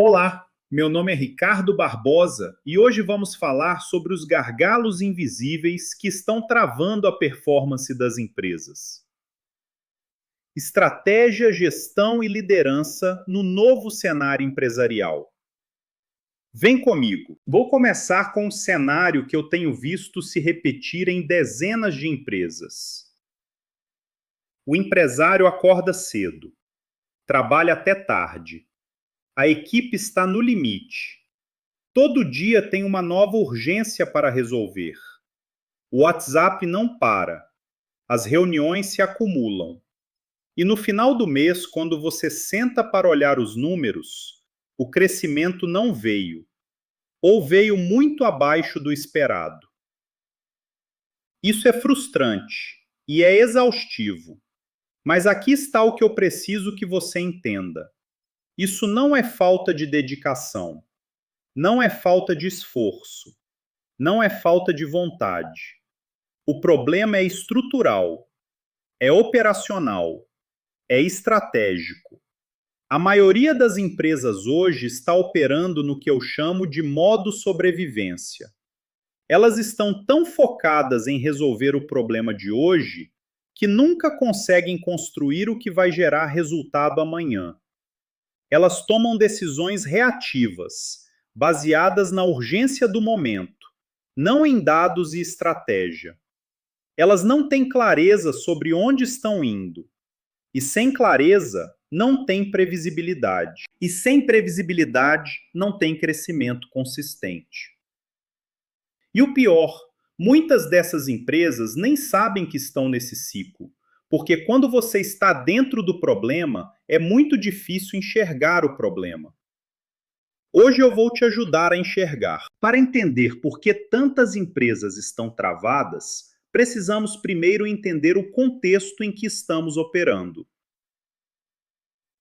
Olá, meu nome é Ricardo Barbosa e hoje vamos falar sobre os gargalos invisíveis que estão travando a performance das empresas. Estratégia, gestão e liderança no novo cenário empresarial. Vem comigo. Vou começar com um cenário que eu tenho visto se repetir em dezenas de empresas. O empresário acorda cedo, trabalha até tarde. A equipe está no limite. Todo dia tem uma nova urgência para resolver. O WhatsApp não para. As reuniões se acumulam. E no final do mês, quando você senta para olhar os números, o crescimento não veio, ou veio muito abaixo do esperado. Isso é frustrante e é exaustivo. Mas aqui está o que eu preciso que você entenda. Isso não é falta de dedicação. Não é falta de esforço, não é falta de vontade. O problema é estrutural, é operacional, é estratégico. A maioria das empresas hoje está operando no que eu chamo de modo sobrevivência. Elas estão tão focadas em resolver o problema de hoje que nunca conseguem construir o que vai gerar resultado amanhã. Elas tomam decisões reativas, baseadas na urgência do momento, não em dados e estratégia. Elas não têm clareza sobre onde estão indo. E sem clareza, não tem previsibilidade. E sem previsibilidade, não tem crescimento consistente. E o pior, muitas dessas empresas nem sabem que estão nesse ciclo, porque quando você está dentro do problema, é muito difícil enxergar o problema. Hoje eu vou te ajudar a enxergar. Para entender por que tantas empresas estão travadas, precisamos primeiro entender o contexto em que estamos operando.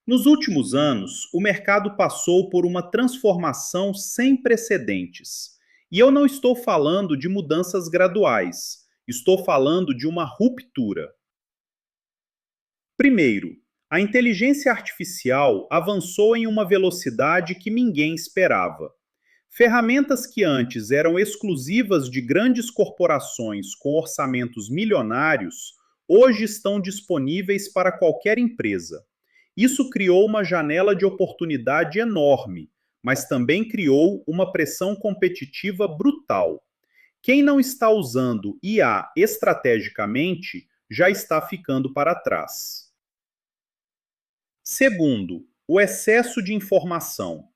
Nos últimos anos, o mercado passou por uma transformação sem precedentes. E eu não estou falando de mudanças graduais, estou falando de uma ruptura. Primeiro, a inteligência artificial avançou em uma velocidade que ninguém esperava. Ferramentas que antes eram exclusivas de grandes corporações com orçamentos milionários, hoje estão disponíveis para qualquer empresa. Isso criou uma janela de oportunidade enorme, mas também criou uma pressão competitiva brutal. Quem não está usando IA estrategicamente já está ficando para trás. Segundo, o excesso de informação.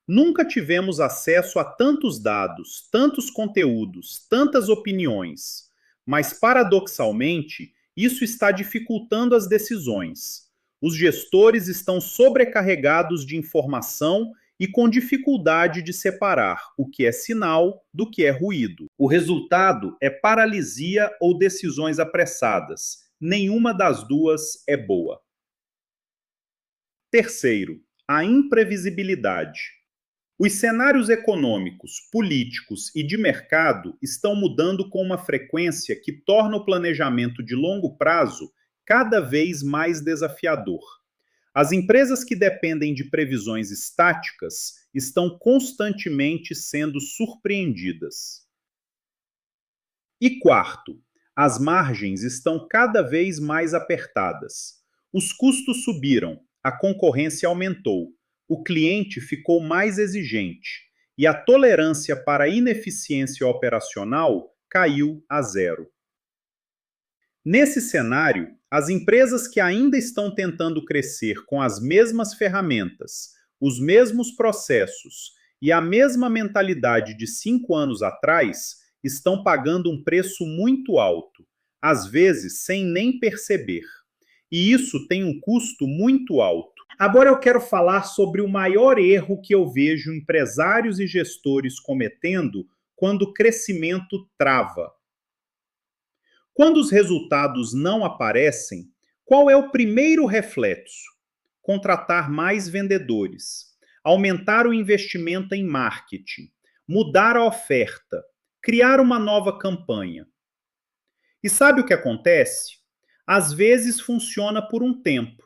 Nunca tivemos acesso a tantos dados, tantos conteúdos, tantas opiniões, mas paradoxalmente, isso está dificultando as decisões. Os gestores estão sobrecarregados de informação e com dificuldade de separar o que é sinal do que é ruído. O resultado é paralisia ou decisões apressadas. Nenhuma das duas é boa. Terceiro, a imprevisibilidade. Os cenários econômicos, políticos e de mercado estão mudando com uma frequência que torna o planejamento de longo prazo cada vez mais desafiador. As empresas que dependem de previsões estáticas estão constantemente sendo surpreendidas. E quarto, as margens estão cada vez mais apertadas. Os custos subiram, a concorrência aumentou, o cliente ficou mais exigente e a tolerância para a ineficiência operacional caiu a zero. Nesse cenário, as empresas que ainda estão tentando crescer com as mesmas ferramentas, os mesmos processos e a mesma mentalidade de 5 anos atrás estão pagando um preço muito alto, às vezes sem nem perceber. E isso tem um custo muito alto. Agora eu quero falar sobre o maior erro que eu vejo empresários e gestores cometendo quando o crescimento trava. Quando os resultados não aparecem, qual é o primeiro reflexo? Contratar mais vendedores, aumentar o investimento em marketing, mudar a oferta, criar uma nova campanha. E sabe o que acontece? Às vezes funciona por um tempo,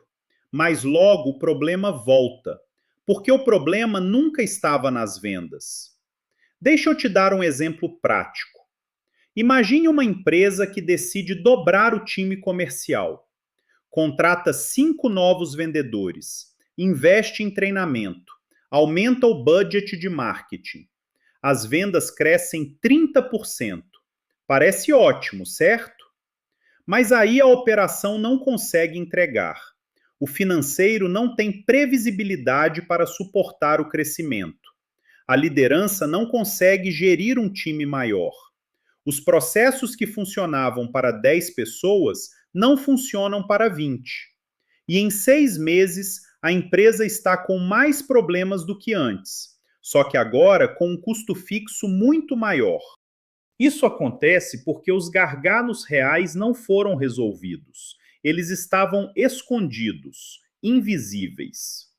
mas logo o problema volta, porque o problema nunca estava nas vendas. Deixa eu te dar um exemplo prático. Imagine uma empresa que decide dobrar o time comercial. Contrata 5 novos vendedores, investe em treinamento, aumenta o budget de marketing. As vendas crescem 30%. Parece ótimo, certo? Mas aí a operação não consegue entregar. O financeiro não tem previsibilidade para suportar o crescimento. A liderança não consegue gerir um time maior. Os processos que funcionavam para 10 pessoas não funcionam para 20. E em 6 meses, a empresa está com mais problemas do que antes, só que agora com um custo fixo muito maior. Isso acontece porque os gargalos reais não foram resolvidos. Eles estavam escondidos, invisíveis.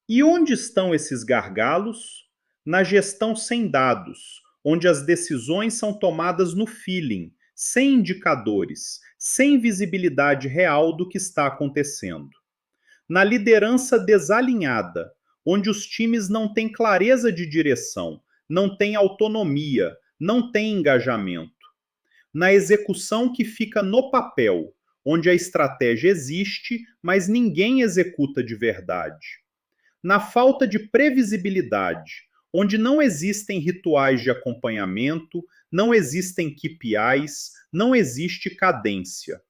E onde estão esses gargalos? Na gestão sem dados, onde as decisões são tomadas no feeling, sem indicadores, sem visibilidade real do que está acontecendo. Na liderança desalinhada, onde os times não têm clareza de direção, não têm autonomia, não têm engajamento. Na execução que fica no papel, onde a estratégia existe, mas ninguém executa de verdade. Na falta de previsibilidade, onde não existem rituais de acompanhamento, não existem KPIs, não existe cadência.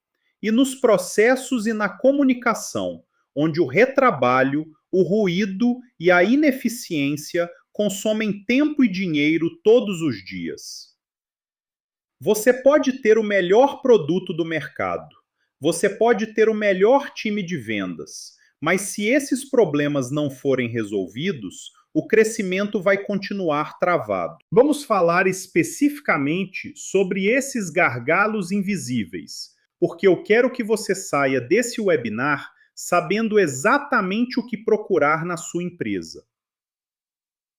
E nos processos e na comunicação, onde o retrabalho, o ruído e a ineficiência consomem tempo e dinheiro todos os dias. Você pode ter o melhor produto do mercado, você pode ter o melhor time de vendas, mas se esses problemas não forem resolvidos, o crescimento vai continuar travado. Vamos falar especificamente sobre esses gargalos invisíveis, porque eu quero que você saia desse webinar sabendo exatamente o que procurar na sua empresa.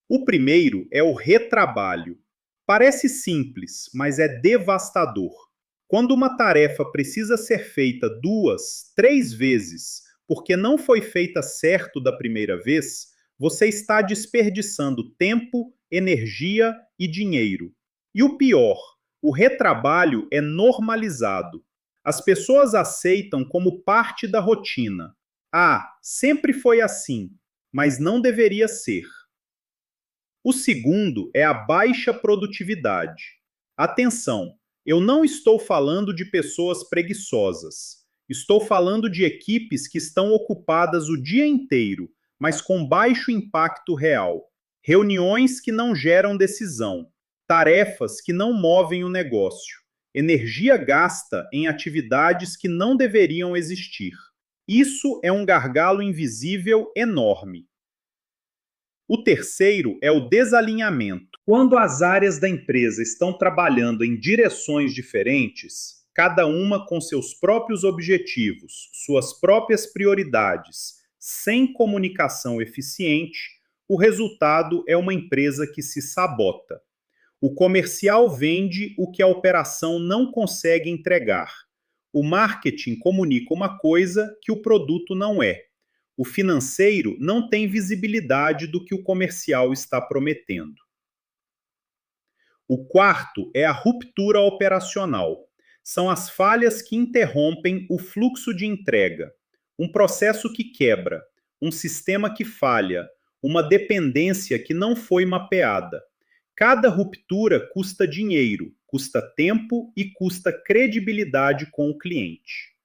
O primeiro é o retrabalho. Parece simples, mas é devastador. Quando uma tarefa precisa ser feita 2, 3 vezes, porque não foi feita certo da primeira vez, você está desperdiçando tempo, energia e dinheiro. E o pior, o retrabalho é normalizado. As pessoas aceitam como parte da rotina. Ah, sempre foi assim, mas não deveria ser. O segundo é a baixa produtividade. Atenção, eu não estou falando de pessoas preguiçosas. Estou falando de equipes que estão ocupadas o dia inteiro, mas com baixo impacto real. Reuniões que não geram decisão. Tarefas que não movem o negócio. Energia gasta em atividades que não deveriam existir. Isso é um gargalo invisível enorme. O terceiro é o desalinhamento. Quando as áreas da empresa estão trabalhando em direções diferentes, cada uma com seus próprios objetivos, suas próprias prioridades, sem comunicação eficiente, o resultado é uma empresa que se sabota. O comercial vende o que a operação não consegue entregar. O marketing comunica uma coisa que o produto não é. O financeiro não tem visibilidade do que o comercial está prometendo. O quarto é a ruptura operacional. São as falhas que interrompem o fluxo de entrega. Um processo que quebra, um sistema que falha, uma dependência que não foi mapeada. Cada ruptura custa dinheiro, custa tempo e custa credibilidade com o cliente.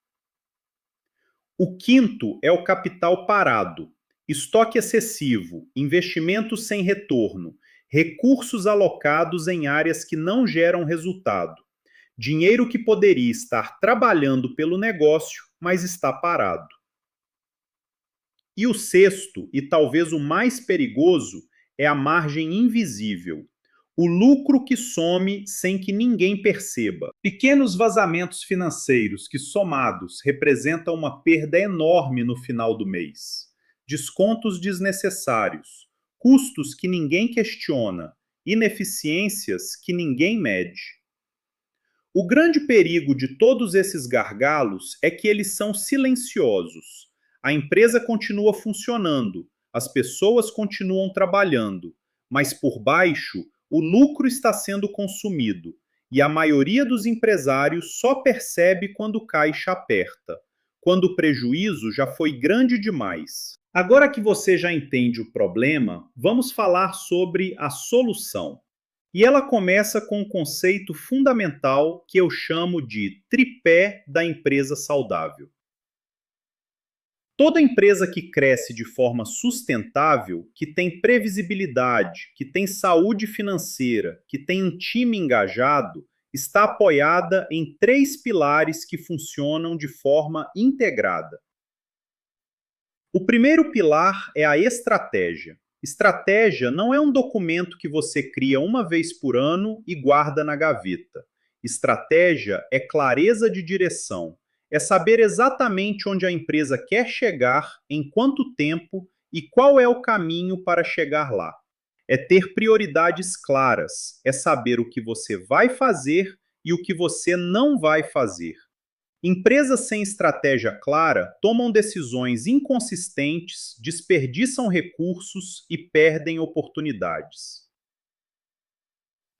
O quinto é o capital parado, estoque excessivo, investimentos sem retorno, recursos alocados em áreas que não geram resultado, dinheiro que poderia estar trabalhando pelo negócio, mas está parado. E o sexto, e talvez o mais perigoso, é a margem invisível. O lucro que some sem que ninguém perceba. Pequenos vazamentos financeiros que, somados, representam uma perda enorme no final do mês. Descontos desnecessários, custos que ninguém questiona, ineficiências que ninguém mede. O grande perigo de todos esses gargalos é que eles são silenciosos. A empresa continua funcionando, as pessoas continuam trabalhando, mas por baixo, o lucro está sendo consumido e a maioria dos empresários só percebe quando o caixa aperta, quando o prejuízo já foi grande demais. Agora que você já entende o problema, vamos falar sobre a solução. E ela começa com um conceito fundamental que eu chamo de tripé da empresa saudável. Toda empresa que cresce de forma sustentável, que tem previsibilidade, que tem saúde financeira, que tem um time engajado, está apoiada em 3 pilares que funcionam de forma integrada. O primeiro pilar é a estratégia. Estratégia não é um documento que você cria uma vez por ano e guarda na gaveta. Estratégia é clareza de direção. É saber exatamente onde a empresa quer chegar, em quanto tempo e qual é o caminho para chegar lá. É ter prioridades claras, é saber o que você vai fazer e o que você não vai fazer. Empresas sem estratégia clara tomam decisões inconsistentes, desperdiçam recursos e perdem oportunidades.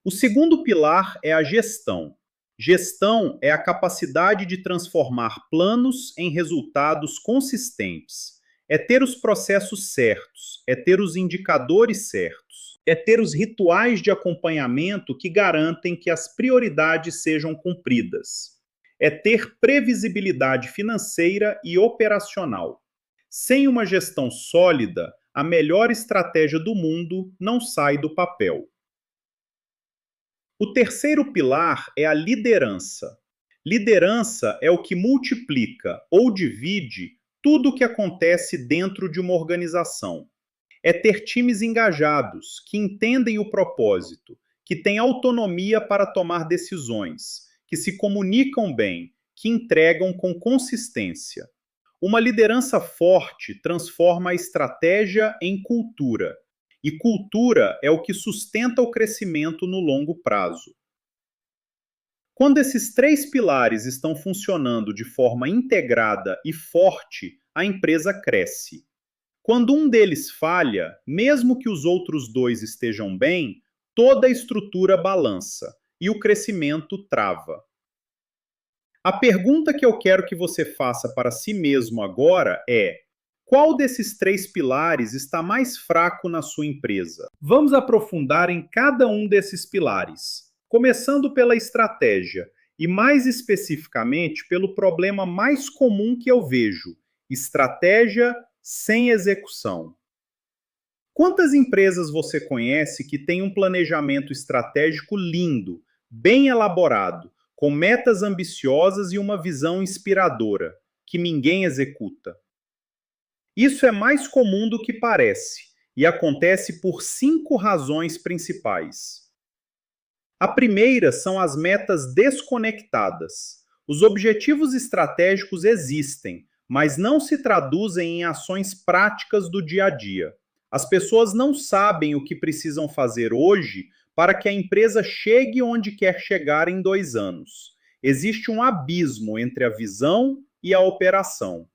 O segundo pilar é a gestão. Gestão é a capacidade de transformar planos em resultados consistentes. É ter os processos certos, é ter os indicadores certos, é ter os rituais de acompanhamento que garantem que as prioridades sejam cumpridas. É ter previsibilidade financeira e operacional. Sem uma gestão sólida, a melhor estratégia do mundo não sai do papel. O terceiro pilar é a liderança. Liderança é o que multiplica ou divide tudo o que acontece dentro de uma organização. É ter times engajados, que entendem o propósito, que têm autonomia para tomar decisões, que se comunicam bem, que entregam com consistência. Uma liderança forte transforma a estratégia em cultura. E cultura é o que sustenta o crescimento no longo prazo. Quando esses 3 pilares estão funcionando de forma integrada e forte, a empresa cresce. Quando um deles falha, mesmo que os outros 2 estejam bem, toda a estrutura balança e o crescimento trava. A pergunta que eu quero que você faça para si mesmo agora é: qual desses 3 pilares está mais fraco na sua empresa? Vamos aprofundar em cada um desses pilares, começando pela estratégia e mais especificamente pelo problema mais comum que eu vejo: estratégia sem execução. Quantas empresas você conhece que têm um planejamento estratégico lindo, bem elaborado, com metas ambiciosas e uma visão inspiradora, que ninguém executa? Isso é mais comum do que parece e acontece por 5 razões principais. A primeira são as metas desconectadas. Os objetivos estratégicos existem, mas não se traduzem em ações práticas do dia a dia. As pessoas não sabem o que precisam fazer hoje para que a empresa chegue onde quer chegar em 2 anos. Existe um abismo entre a visão e a operação.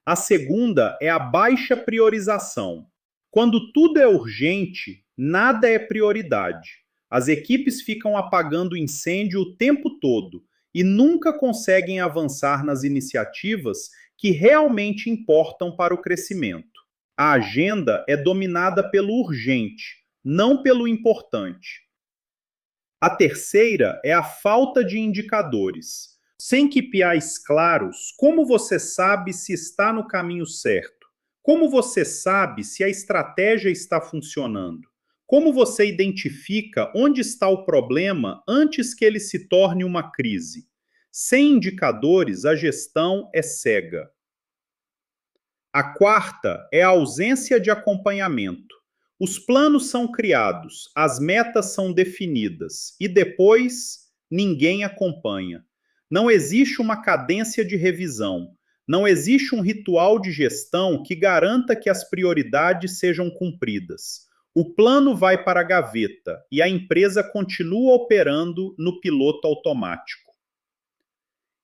A segunda é a baixa priorização. Quando tudo é urgente, nada é prioridade. As equipes ficam apagando incêndio o tempo todo e nunca conseguem avançar nas iniciativas que realmente importam para o crescimento. A agenda é dominada pelo urgente, não pelo importante. A terceira é a falta de indicadores. Sem KPIs claros, como você sabe se está no caminho certo? Como você sabe se a estratégia está funcionando? Como você identifica onde está o problema antes que ele se torne uma crise? Sem indicadores, a gestão é cega. A quarta é a ausência de acompanhamento. Os planos são criados, as metas são definidas e depois ninguém acompanha. Não existe uma cadência de revisão. Não existe um ritual de gestão que garanta que as prioridades sejam cumpridas. O plano vai para a gaveta e a empresa continua operando no piloto automático.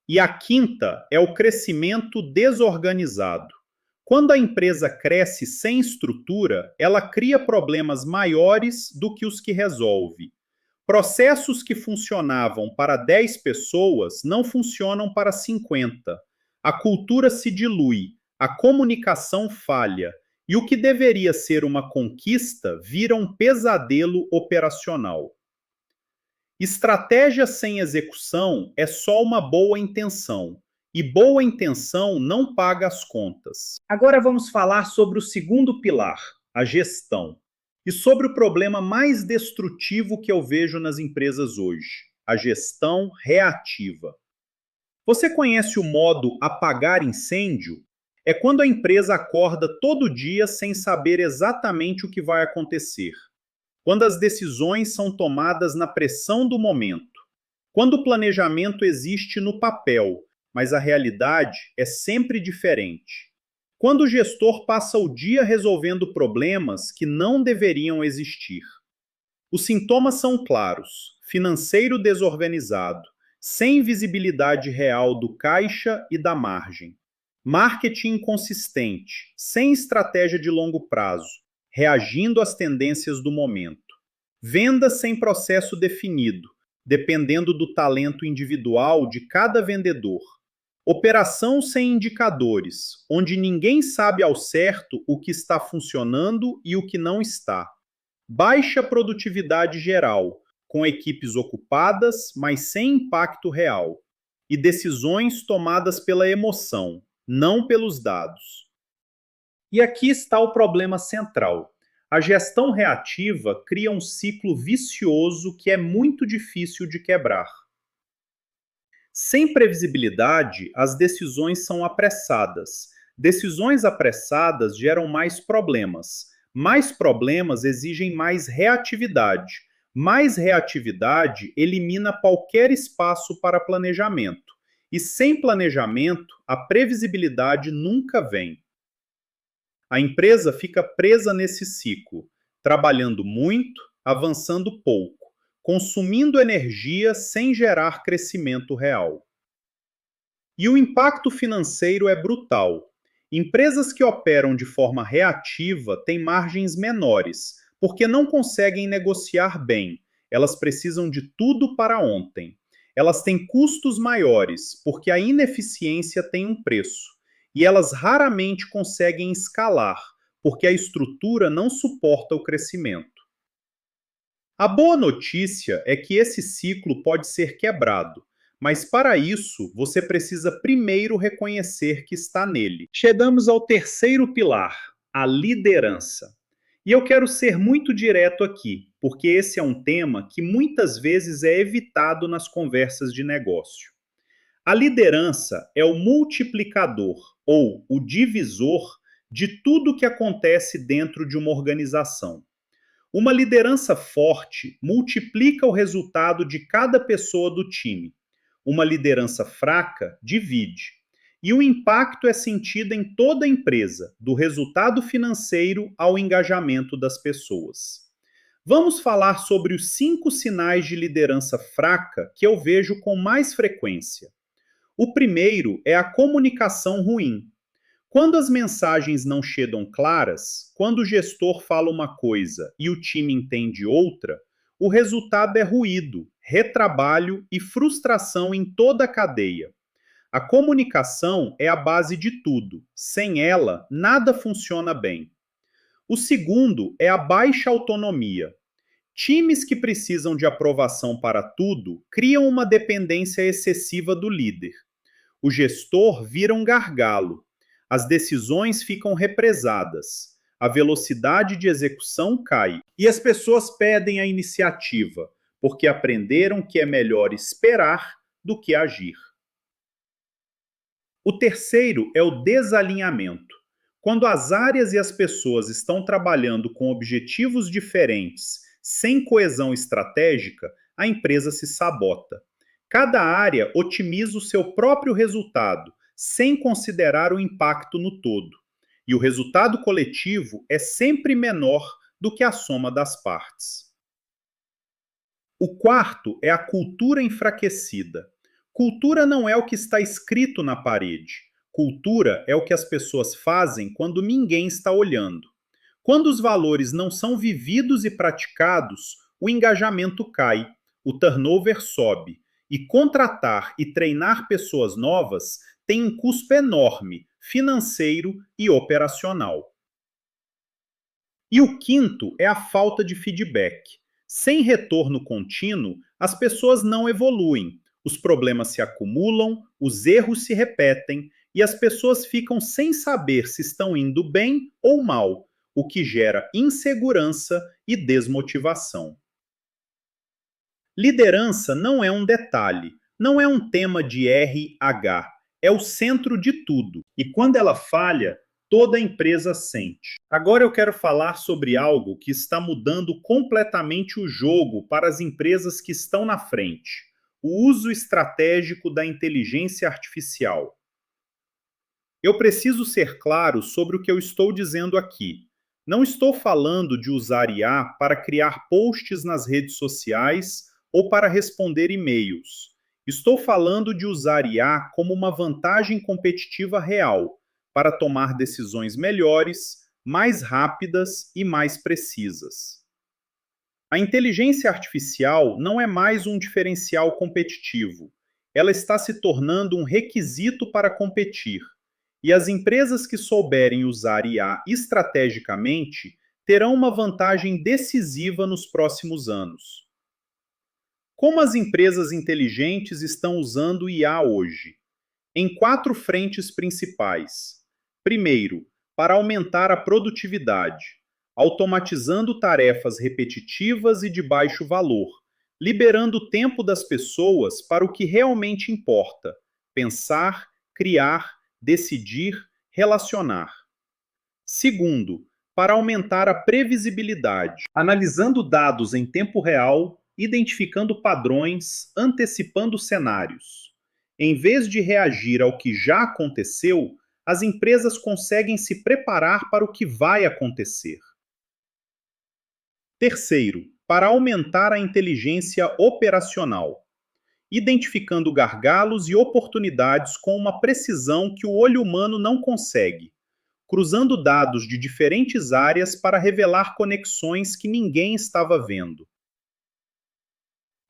E a quinta é o crescimento desorganizado. Quando a empresa cresce sem estrutura, ela cria problemas maiores do que os que resolve. Processos que funcionavam para 10 pessoas não funcionam para 50. A cultura se dilui, a comunicação falha, e o que deveria ser uma conquista vira um pesadelo operacional. Estratégia sem execução é só uma boa intenção, e boa intenção não paga as contas. Agora vamos falar sobre o segundo pilar, a gestão, e sobre o problema mais destrutivo que eu vejo nas empresas hoje, a gestão reativa. Você conhece o modo apagar incêndio? É quando a empresa acorda todo dia sem saber exatamente o que vai acontecer. Quando as decisões são tomadas na pressão do momento. Quando o planejamento existe no papel, mas a realidade é sempre diferente. Quando o gestor passa o dia resolvendo problemas que não deveriam existir. Os sintomas são claros: financeiro desorganizado, sem visibilidade real do caixa e da margem. Marketing inconsistente, sem estratégia de longo prazo, reagindo às tendências do momento. Venda sem processo definido, dependendo do talento individual de cada vendedor. Operação sem indicadores, onde ninguém sabe ao certo o que está funcionando e o que não está. Baixa produtividade geral, com equipes ocupadas, mas sem impacto real. E decisões tomadas pela emoção, não pelos dados. E aqui está o problema central. A gestão reativa cria um ciclo vicioso que é muito difícil de quebrar. Sem previsibilidade, as decisões são apressadas. Decisões apressadas geram mais problemas. Mais problemas exigem mais reatividade. Mais reatividade elimina qualquer espaço para planejamento. E sem planejamento, a previsibilidade nunca vem. A empresa fica presa nesse ciclo, trabalhando muito, avançando pouco, consumindo energia sem gerar crescimento real. E o impacto financeiro é brutal. Empresas que operam de forma reativa têm margens menores, porque não conseguem negociar bem. Elas precisam de tudo para ontem. Elas têm custos maiores, porque a ineficiência tem um preço. E elas raramente conseguem escalar, porque a estrutura não suporta o crescimento. A boa notícia é que esse ciclo pode ser quebrado, mas para isso você precisa primeiro reconhecer que está nele. Chegamos ao terceiro pilar, a liderança. E eu quero ser muito direto aqui, porque esse é um tema que muitas vezes é evitado nas conversas de negócio. A liderança é o multiplicador, ou o divisor, de tudo que acontece dentro de uma organização. Uma liderança forte multiplica o resultado de cada pessoa do time. Uma liderança fraca divide. E o impacto é sentido em toda a empresa, do resultado financeiro ao engajamento das pessoas. Vamos falar sobre os 5 sinais de liderança fraca que eu vejo com mais frequência. O primeiro é a comunicação ruim. Quando as mensagens não chegam claras, quando o gestor fala uma coisa e o time entende outra, o resultado é ruído, retrabalho e frustração em toda a cadeia. A comunicação é a base de tudo. Sem ela, nada funciona bem. O segundo é a baixa autonomia. Times que precisam de aprovação para tudo criam uma dependência excessiva do líder. O gestor vira um gargalo. As decisões ficam represadas. A velocidade de execução cai. E as pessoas pedem a iniciativa, porque aprenderam que é melhor esperar do que agir. O terceiro é o desalinhamento. Quando as áreas e as pessoas estão trabalhando com objetivos diferentes, sem coesão estratégica, a empresa se sabota. Cada área otimiza o seu próprio resultado, sem considerar o impacto no todo. E o resultado coletivo é sempre menor do que a soma das partes. O quarto é a cultura enfraquecida. Cultura não é o que está escrito na parede. Cultura é o que as pessoas fazem quando ninguém está olhando. Quando os valores não são vividos e praticados, o engajamento cai, o turnover sobe, e contratar e treinar pessoas novas tem um custo enorme, financeiro e operacional. E o quinto é a falta de feedback. Sem retorno contínuo, as pessoas não evoluem, os problemas se acumulam, os erros se repetem e as pessoas ficam sem saber se estão indo bem ou mal, o que gera insegurança e desmotivação. Liderança não é um detalhe, não é um tema de RH, é o centro de tudo. E quando ela falha, toda a empresa sente. Agora eu quero falar sobre algo que está mudando completamente o jogo para as empresas que estão na frente: o uso estratégico da inteligência artificial. Eu preciso ser claro sobre o que eu estou dizendo aqui. Não estou falando de usar IA para criar posts nas redes sociais ou para responder e-mails. Estou falando de usar IA como uma vantagem competitiva real, para tomar decisões melhores, mais rápidas e mais precisas. A inteligência artificial não é mais um diferencial competitivo. Ela está se tornando um requisito para competir. E as empresas que souberem usar IA estrategicamente terão uma vantagem decisiva nos próximos anos. Como as empresas inteligentes estão usando IA hoje? Em 4 frentes principais. Primeiro, para aumentar a produtividade, automatizando tarefas repetitivas e de baixo valor, liberando o tempo das pessoas para o que realmente importa: pensar, criar, decidir, relacionar. Segundo, para aumentar a previsibilidade, analisando dados em tempo real, identificando padrões, antecipando cenários. Em vez de reagir ao que já aconteceu, as empresas conseguem se preparar para o que vai acontecer. Terceiro, para aumentar a inteligência operacional, identificando gargalos e oportunidades com uma precisão que o olho humano não consegue, cruzando dados de diferentes áreas para revelar conexões que ninguém estava vendo.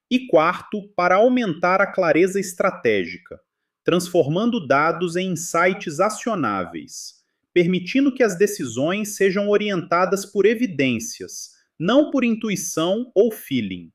E quarto, para aumentar a clareza estratégica, transformando dados em insights acionáveis, permitindo que as decisões sejam orientadas por evidências, não por intuição ou feeling.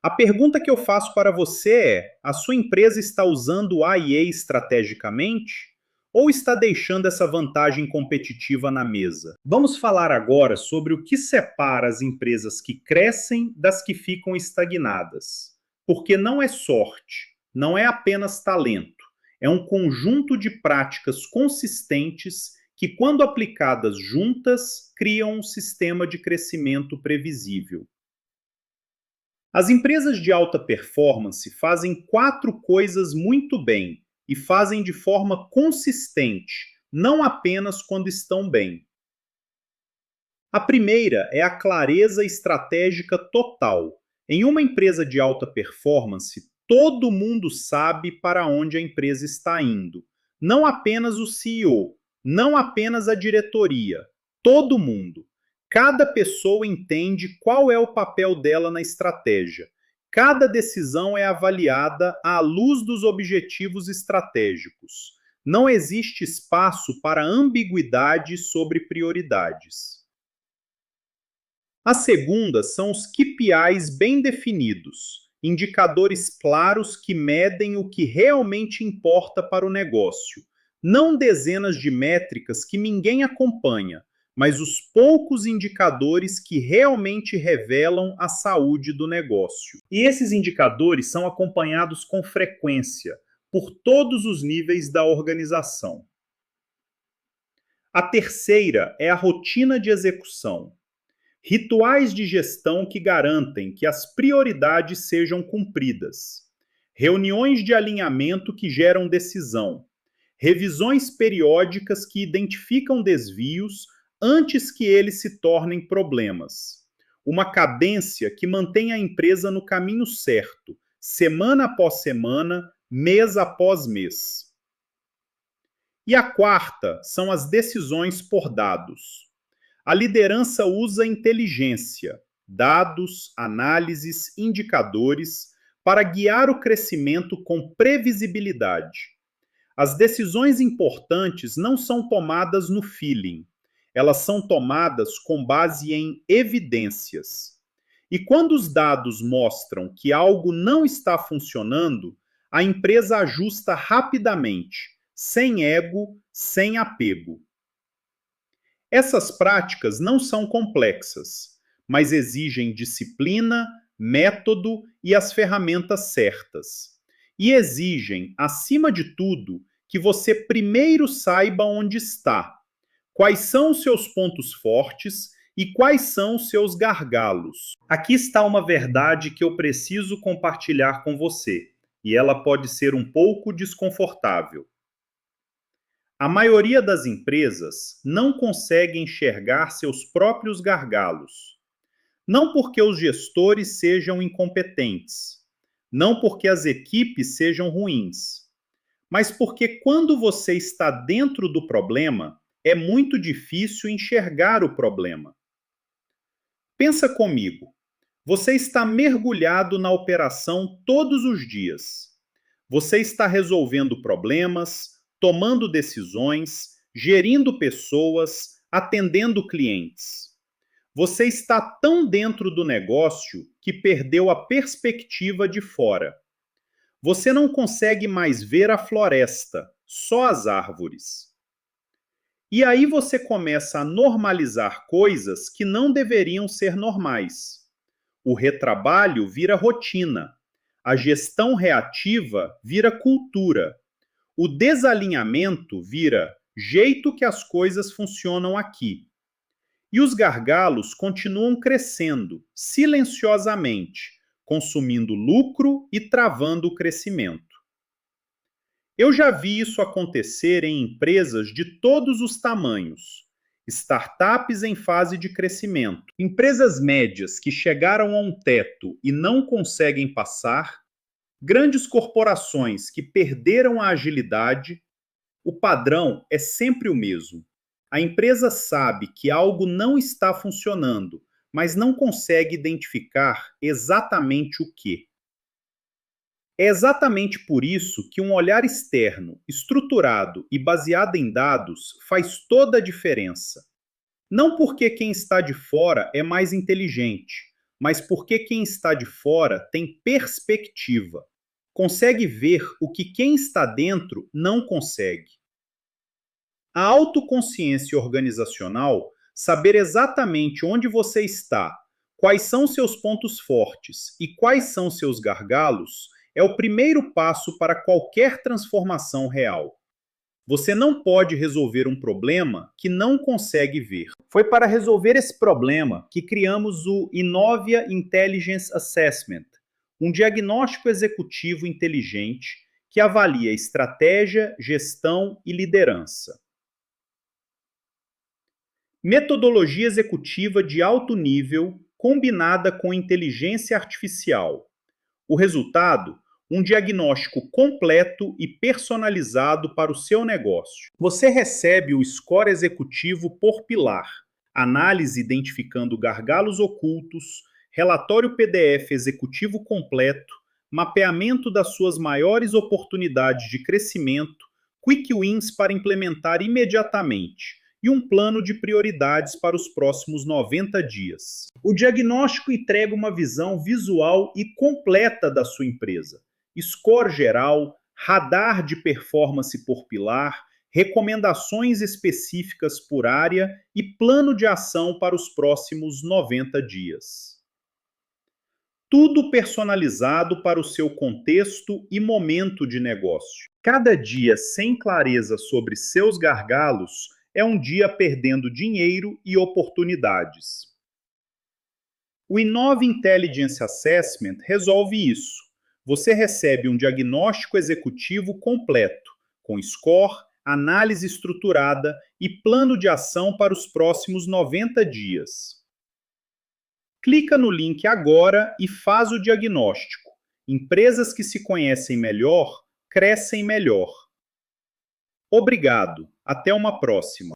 A pergunta que eu faço para você é: a sua empresa está usando a IA estrategicamente? Ou está deixando essa vantagem competitiva na mesa? Vamos falar agora sobre o que separa as empresas que crescem das que ficam estagnadas. Porque não é sorte, não é apenas talento, é um conjunto de práticas consistentes que, quando aplicadas juntas, criam um sistema de crescimento previsível. As empresas de alta performance fazem 4 coisas muito bem e fazem de forma consistente, não apenas quando estão bem. A primeira é a clareza estratégica total. Em uma empresa de alta performance, todo mundo sabe para onde a empresa está indo. Não apenas o CEO, não apenas a diretoria, todo mundo. Cada pessoa entende qual é o papel dela na estratégia. Cada decisão é avaliada à luz dos objetivos estratégicos. Não existe espaço para ambiguidade sobre prioridades. A segunda são os KPIs bem definidos, indicadores claros que medem o que realmente importa para o negócio, não dezenas de métricas que ninguém acompanha, mas os poucos indicadores que realmente revelam a saúde do negócio. E esses indicadores são acompanhados com frequência por todos os níveis da organização. A terceira é a rotina de execução. Rituais de gestão que garantem que as prioridades sejam cumpridas. Reuniões de alinhamento que geram decisão. Revisões periódicas que identificam desvios antes que eles se tornem problemas. Uma cadência que mantém a empresa no caminho certo, semana após semana, mês após mês. E a quarta são as decisões por dados. A liderança usa inteligência, dados, análises, indicadores para guiar o crescimento com previsibilidade. As decisões importantes não são tomadas no feeling, elas são tomadas com base em evidências. E quando os dados mostram que algo não está funcionando, a empresa ajusta rapidamente, sem ego, sem apego. Essas práticas não são complexas, mas exigem disciplina, método e as ferramentas certas. E exigem, acima de tudo, que você primeiro saiba onde está, quais são os seus pontos fortes e quais são os seus gargalos. Aqui está uma verdade que eu preciso compartilhar com você, e ela pode ser um pouco desconfortável. A maioria das empresas não consegue enxergar seus próprios gargalos. Não porque os gestores sejam incompetentes, não porque as equipes sejam ruins, mas porque quando você está dentro do problema, é muito difícil enxergar o problema. Pensa comigo, você está mergulhado na operação todos os dias. Você está resolvendo problemas, tomando decisões, gerindo pessoas, atendendo clientes. Você está tão dentro do negócio que perdeu a perspectiva de fora. Você não consegue mais ver a floresta, só as árvores. E aí você começa a normalizar coisas que não deveriam ser normais. O retrabalho vira rotina. A gestão reativa vira cultura. O desalinhamento vira jeito que as coisas funcionam aqui. E os gargalos continuam crescendo, silenciosamente, consumindo lucro e travando o crescimento. Eu já vi isso acontecer em empresas de todos os tamanhos. Startups em fase de crescimento, empresas médias que chegaram a um teto e não conseguem passar, grandes corporações que perderam a agilidade. O padrão é sempre o mesmo. A empresa sabe que algo não está funcionando, mas não consegue identificar exatamente o que. É exatamente por isso que um olhar externo, estruturado e baseado em dados faz toda a diferença. Não porque quem está de fora é mais inteligente, mas porque quem está de fora tem perspectiva. Consegue ver o que quem está dentro não consegue. A autoconsciência organizacional, saber exatamente onde você está, quais são seus pontos fortes e quais são seus gargalos, é o primeiro passo para qualquer transformação real. Você não pode resolver um problema que não consegue ver. Foi para resolver esse problema que criamos o Inovia Intelligence Assessment, um diagnóstico executivo inteligente que avalia estratégia, gestão e liderança. Metodologia executiva de alto nível combinada com inteligência artificial. O resultado? Um diagnóstico completo e personalizado para o seu negócio. Você recebe o score executivo por pilar, análise identificando gargalos ocultos, relatório PDF executivo completo, mapeamento das suas maiores oportunidades de crescimento, quick wins para implementar imediatamente e um plano de prioridades para os próximos 90 dias. O diagnóstico entrega uma visão visual e completa da sua empresa. Score geral, radar de performance por pilar, recomendações específicas por área e plano de ação para os próximos 90 dias. Tudo personalizado para o seu contexto e momento de negócio. Cada dia sem clareza sobre seus gargalos é um dia perdendo dinheiro e oportunidades. O Inova Intelligence Assessment resolve isso. Você recebe um diagnóstico executivo completo, com score, análise estruturada e plano de ação para os próximos 90 dias. Clica no link agora e faz o diagnóstico. Empresas que se conhecem melhor, crescem melhor. Obrigado. Até uma próxima.